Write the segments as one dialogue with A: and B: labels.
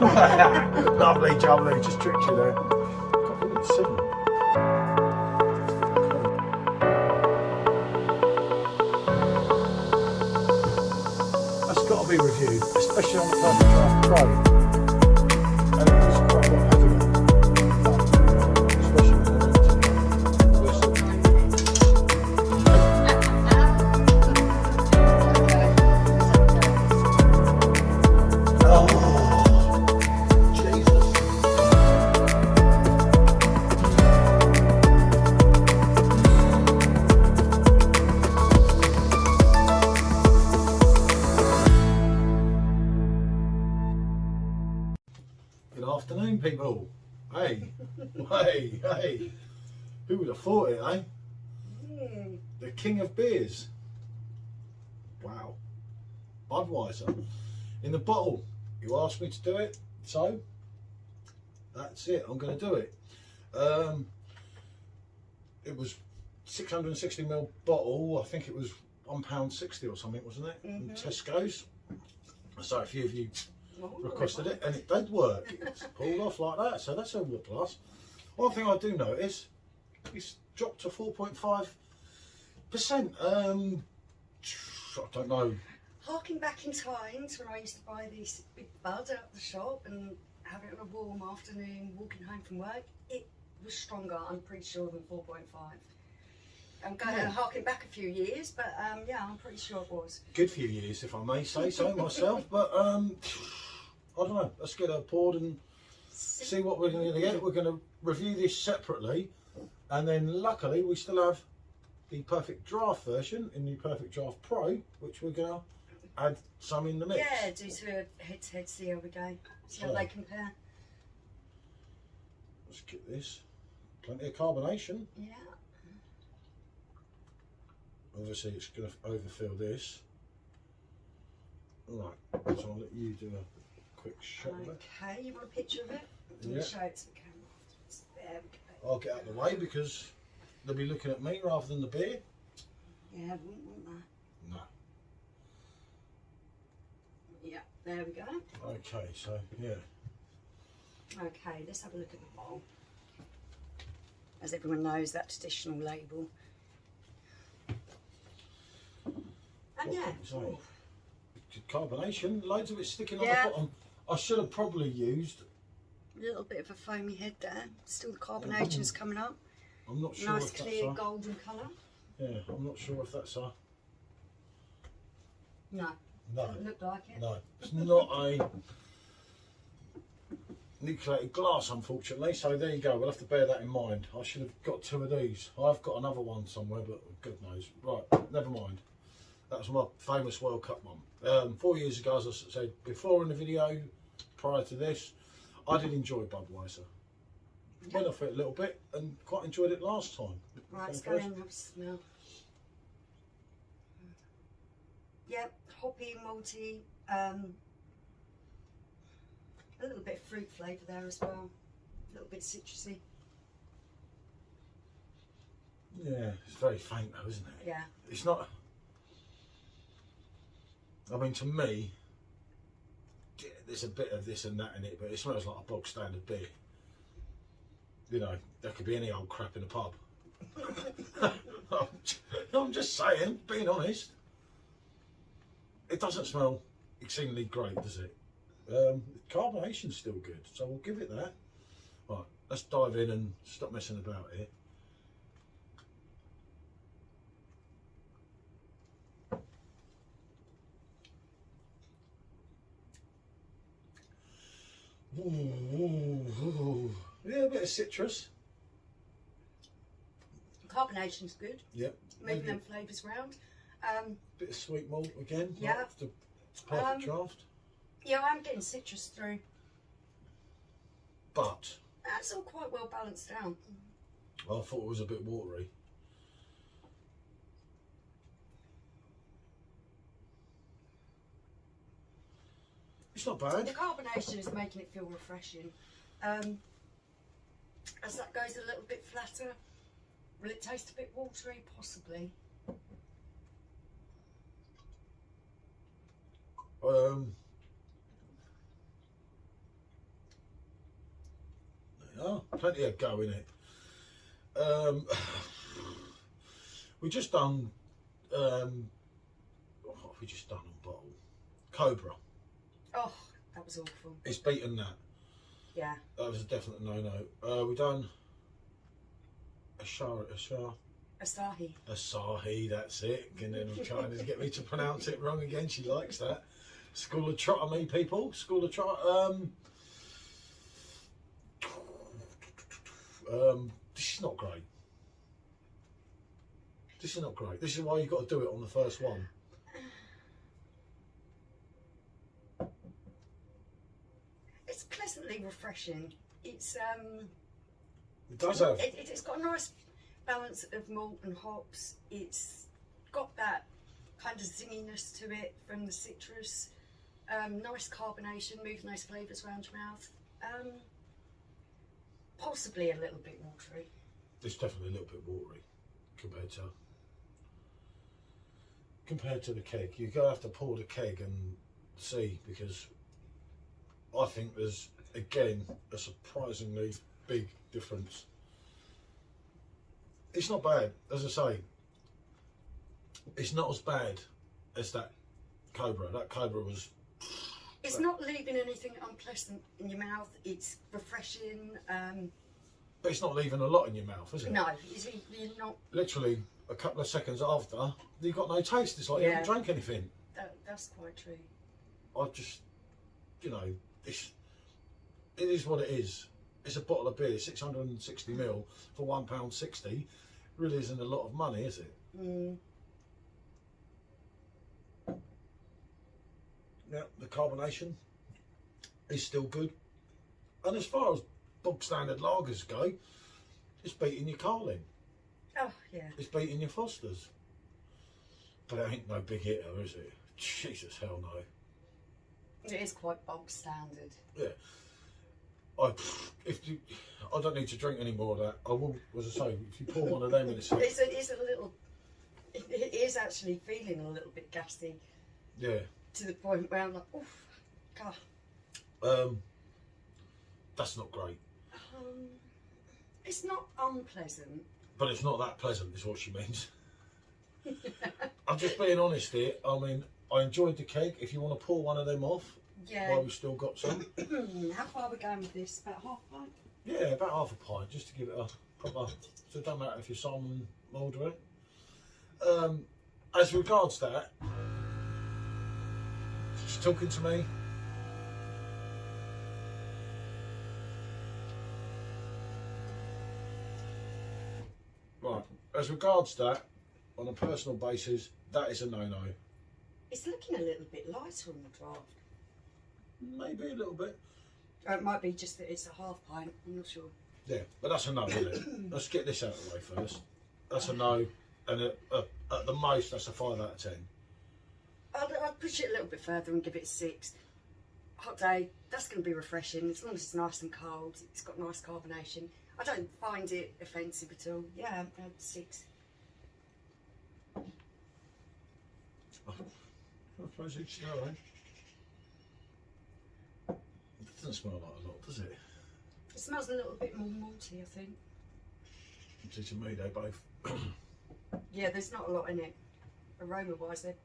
A: Lovely jubbly, just tricked you there. God, look at the signal. That's got to be reviewed, especially on the Perfectdraft Pro. And it was quite a lot heavier. Especially when Good afternoon, people. Hey, hey. Who would have thought it, eh? The king of beers. Wow. Budweiser. In the bottle. You asked me to do it, so that's it. I'm going to do it. It was 660ml bottle. I think it was £1.60 or something, wasn't it? In Tesco's. So a few of you requested it, and it did work. It's pulled off like that, so that's a real plus. One thing I do notice, it's dropped to 4.5%. I don't know.
B: Harking back in times when I used to buy these big buds out the shop and have it on a warm afternoon walking home from work, it was stronger, I'm pretty sure, than 4.5. I'm going to harken back a few years, but yeah, I'm pretty sure it was.
A: Good few years, if I may say so myself, but I don't know. Let's get her poured and see what we're going to get. We're going to review this separately, and then luckily we still have the Perfectdraft version in the Perfectdraft Pro, which we're going to add some in the mix.
B: Yeah, do to head-to-head, see how we go, see how they compare.
A: Let's get this. Plenty of carbonation.
B: Yeah.
A: Obviously it's going to overfill this. Right, so I'll let you do a quick shot of it.
B: Okay, you want a picture of it? I'm going to show it to the camera afterwards. There we go.
A: I'll get out of the way because they'll be looking at me rather than the beer.
B: Yeah, I wouldn't want that.
A: No.
B: Yeah, there we go.
A: Okay, so yeah.
B: Okay, let's have a look at the bottle. As everyone knows, that traditional label. And yeah,
A: carbonation, loads of it sticking on
B: Yeah.
A: the bottom. I should have probably used
B: a little bit of a foamy head there. Still the carbonation's coming up.
A: I'm not sure
B: Nice
A: if
B: clear
A: that's
B: golden colour.
A: yeah, I'm not sure if that's a
B: No,
A: no.
B: doesn't look like it.
A: No, it's not a nucleated glass, unfortunately. So there you go. We'll have to bear that in mind. I should have got two of these. I've got another one somewhere, but God knows. Right, never mind. That was my famous World Cup one. 4 years ago, as I said before in the video, prior to this, I did enjoy Budweiser. Went off it a little bit and quite enjoyed it last time.
B: Right, let's go in and have a smell. Yep, hoppy, malty, a little bit of fruit flavour there as well. A little bit citrusy.
A: Yeah, it's very faint though, isn't it?
B: Yeah.
A: It's not. I mean, to me, there's a bit of this and that in it, but it smells like a bog standard beer. You know, there could be any old crap in a pub. I'm just saying, being honest. It doesn't smell exceedingly great, does it? The carbonation's still good, so we'll give it that. Right, let's dive in and stop messing about here. Ooh. Yeah, a bit of citrus.
B: Carbonation's good.
A: Yep.
B: Moving them flavours round.
A: Bit of sweet malt again.
B: Yeah.
A: Like the Perfectdraft.
B: Yeah, I'm getting citrus through.
A: But
B: That's all quite well balanced out.
A: I thought it was a bit watery. It's not bad.
B: The carbonation is making it feel refreshing. As that goes a little bit flatter, will it taste a bit watery? Possibly.
A: plenty of go in it. We just done. What have we just done on bottle? Cobra.
B: Oh, that was awful.
A: It's beaten that.
B: Yeah.
A: That was a definite no-no. We done Asahi, that's it. And then I'm trying to get me to pronounce it wrong again. She likes that. School of Trot, me people. School of Trot. This is not great. This is not great. This is why you've got to do it on the first one.
B: It's pleasantly refreshing. It's
A: It does have.
B: It's got a nice balance of malt and hops. It's got that kind of zinginess to it from the citrus. Nice carbonation, move nice flavours around your mouth. Possibly a little bit watery.
A: It's definitely a little bit watery compared to the keg. You're gonna have to pour the keg and see, because I think there's again a surprisingly big difference. It's not bad, as I say. It's not as bad as that Cobra. That Cobra was.
B: It's not leaving anything unpleasant in your mouth. It's refreshing.
A: But it's not leaving a lot in your mouth, is it?
B: No, you're not.
A: Literally a couple of seconds after, you've got no taste. It's like you haven't drank anything.
B: That's quite true.
A: I just, you know, it is what it is. It's a bottle of beer, 660ml for £1.60. Really isn't a lot of money, is it?
B: Mm.
A: Yeah, the carbonation is still good. And as far as bog standard lagers go, it's beating your Carlin.
B: Oh, yeah.
A: It's beating your Fosters. But it ain't no big hitter, is it? Jesus, hell no.
B: It is quite bog standard.
A: Yeah. I don't need to drink any more of that. I will, as I say, if you pour one of them in a sip.
B: It is actually feeling a little bit gassy.
A: Yeah.
B: To the point where I'm like, oof, God.
A: That's not great.
B: It's not unpleasant.
A: But it's not that pleasant, is what she means. I'm just being honest here. I mean, I enjoyed the keg. If you want to pour one of them off, while we've still got some.
B: How far are we going with this? About half a pint?
A: Yeah, about half a pint, just to give it a proper. So it doesn't matter if you're Simon Mulder. As regards that, she's talking to me. Right, as regards that, on a personal basis, that is a no-no.
B: It's looking a little bit lighter on the draft.
A: Maybe a little bit.
B: It might be just that it's a half pint, I'm not sure.
A: Yeah, but that's a no, isn't it? Let's get this out of the way first. That's a no, and at the most, that's a 5 out of 10.
B: I'd push it a little bit further and give it a 6. Hot day, that's going to be refreshing, as long as it's nice and cold. It's got nice carbonation. I don't find it offensive at all. Yeah, 6.
A: I suppose it's no, eh? It doesn't smell like a lot, does it?
B: It smells a little bit more malty, I think.
A: See, to me, they both.
B: Yeah, there's not a lot in it. Aroma-wise, they're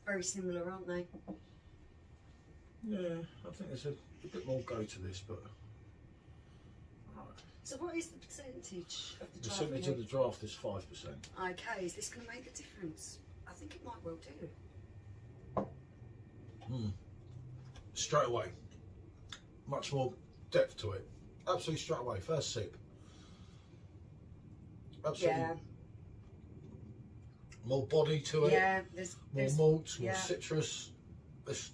B: very similar, aren't they?
A: Yeah, I think there's a bit more go to this, but. Right.
B: So what is the percentage of the
A: The
B: draft?
A: percentage of the draft is 5%.
B: Okay, is this going to make a difference? I think it might well do.
A: Straight away. Much more depth to it. Absolutely straight away. First sip. Absolutely.
B: Yeah.
A: More body to it.
B: Yeah,
A: More malts, more citrus. It's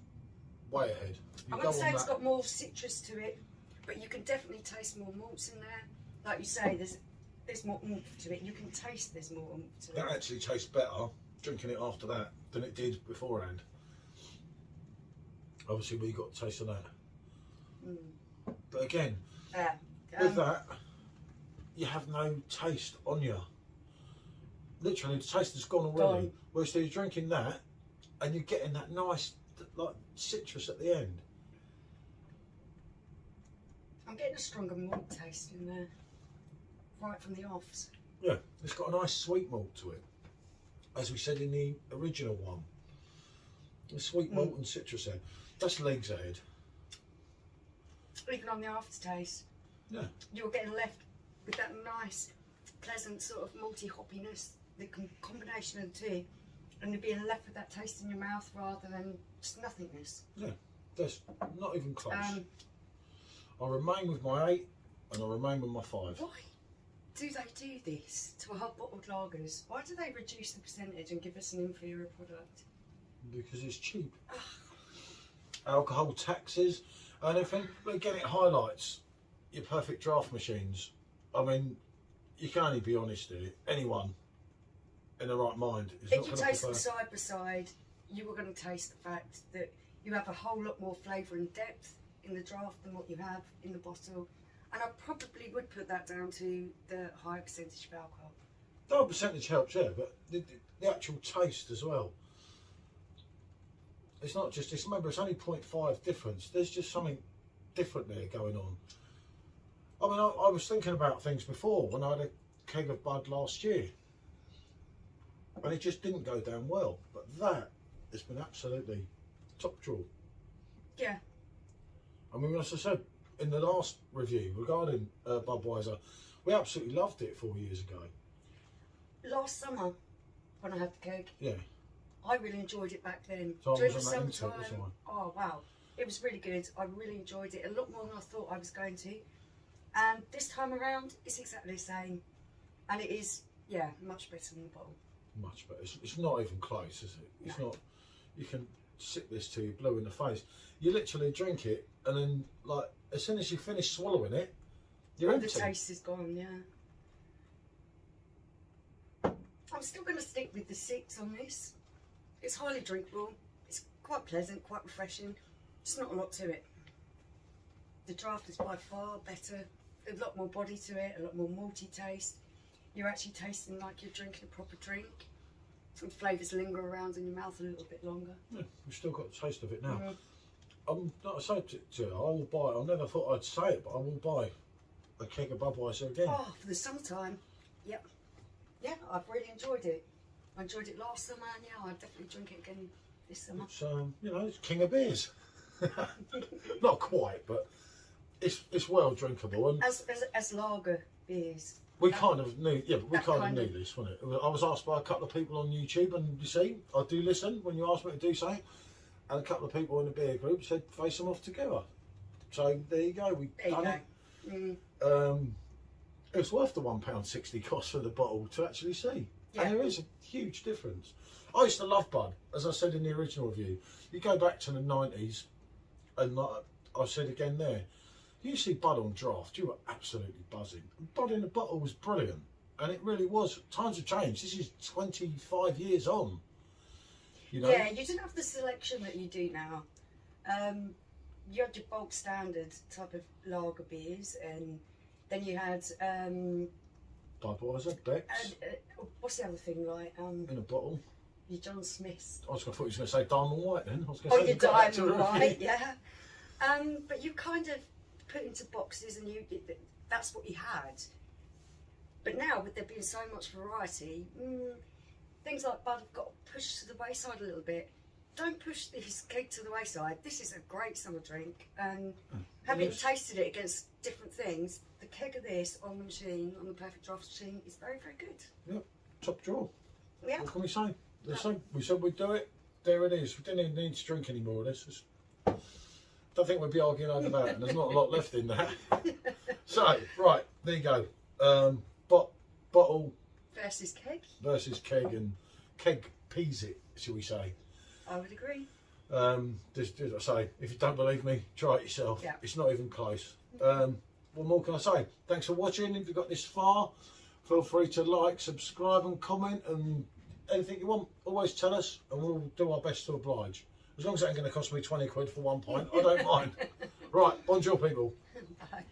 A: way ahead.
B: I wouldn't say it's got more citrus to it, but you can definitely taste more malts in there. Like you say, there's more oomph to it. You can taste there's more oomph to it.
A: That actually tastes better drinking it after that than it did beforehand. Obviously, we got a taste of that. But again, with that, you have no taste on you. Literally, the taste has gone already.
B: Gone.
A: Whereas you're drinking that, and you're getting that nice, like citrus at the end.
B: I'm getting a stronger malt taste in there, right from the offs.
A: Yeah, it's got a nice sweet malt to it, as we said in the original one. The sweet malt and citrus head. That's legs ahead.
B: Even on the aftertaste,
A: Yeah.
B: you're getting left with that nice, pleasant sort of malty hoppiness, the combination of the two, and you're being left with that taste in your mouth rather than just nothingness.
A: Yeah, that's not even close. I remain with my 8 and I remain with my 5.
B: Why do they do this to our bottled lagers? Why do they reduce the percentage and give us an inferior product?
A: Because it's cheap. Alcohol taxes and everything. But again, it highlights your perfect draft machines. I mean, you can only be honest here. Anyone in the right mind is
B: If
A: not
B: you
A: going to
B: taste them
A: prefer.
B: side by side, you are going to taste the fact that you have a whole lot more flavour and depth in the draft than what you have in the bottle. And I probably would put that down to the higher percentage of alcohol.
A: The percentage helps, yeah, but the actual taste as well. It's not just, remember, it's only 0.5 difference. There's just something different there going on. I mean, I was thinking about things before when I had a keg of Bud last year. And it just didn't go down well. But that has been absolutely top draw.
B: Yeah.
A: I mean, as I said in the last review regarding Budweiser, we absolutely loved it 4 years ago.
B: Last summer, when I had the keg,
A: Yeah.
B: I really enjoyed it back then.
A: So I
B: During the
A: wasn't that into it,
B: summertime,
A: was
B: oh wow, it was really good. I really enjoyed it a lot more than I thought I was going to. And this time around, it's exactly the same, and it is, yeah, much better than the bottle.
A: Much better. It's not even close, is it? It's not. You can sip this till you're blue in the face. You literally drink it, and then, like, as soon as you finish swallowing it, you're
B: All
A: empty.
B: the taste is gone, yeah. I'm still going to stick with the 6 on this. It's highly drinkable. It's quite pleasant, quite refreshing. Just not a lot to it. The draft is by far better. A lot more body to it, a lot more malty taste. You're actually tasting like you're drinking a proper drink. Some flavours linger around in your mouth a little bit longer.
A: Yeah, we've still got the taste of it now. Like I say to you, I will buy. I never thought I'd say it, but I will buy a keg of Budweiser again.
B: Oh, for the summertime. Yep. Yeah, I've really enjoyed it. I enjoyed it last summer, and yeah, I'd definitely drink it again this summer.
A: It's you know, it's king of beers. Not quite, but it's well drinkable. And
B: As lager beers.
A: we kind of knew, yeah, but we
B: that
A: kind of
B: kind
A: knew
B: of-
A: this, wasn't it? I was asked by a couple of people on YouTube, and you see, I do listen when you ask me to do so. And a couple of people in the beer group said, face them off together. So there you go, we
B: There you
A: done
B: go.
A: it. It's worth the £1.60 cost for the bottle to actually see.
B: Yeah.
A: And there is a huge difference. I used to love Bud, as I said in the original review. You go back to the 90s, and like I said again there, you see Bud on draft, you were absolutely buzzing. Bud in the bottle was brilliant, and it really was. Times have changed. This is 25 years on. You know?
B: Yeah, you didn't have the selection that you do now. You had your bulk standard type of lager beers, and then you had
A: Budweiser, Beck's,
B: what's the other thing like?
A: in a bottle.
B: Your John Smiths.
A: I thought he was going to say Diamond White then. I was going to
B: Oh,
A: say
B: your
A: you've got that to
B: Diamond
A: a
B: White,
A: review.
B: yeah. But you kind of put into boxes, and that's what you had. But now, with there being so much variety, things like Bud have got pushed to the wayside a little bit. Don't push this keg to the wayside. This is a great summer drink, and having
A: is.
B: tasted it against different things, the keg of this on the machine, on the Perfect Draft machine, is very, very good.
A: Yep, top draw.
B: Yeah.
A: What can we say? We said we'd do it. There it is. We didn't even need to drink any more of this. Don't think we'd be arguing over that, and there's not a lot left in that. So, right, there you go. Bottle
B: Versus keg,
A: versus keg, and keg peas it, shall we say.
B: I would agree.
A: Just as I say, if you don't believe me, try it yourself.
B: Yeah.
A: It's not even close. What more can I say? Thanks for watching. If you got this far, feel free to like, subscribe and comment, and anything you want, always tell us, and we'll do our best to oblige. As long as it ain't going to cost me 20 quid for 1 pint, I don't mind. Right, bonjour people.
B: Bye.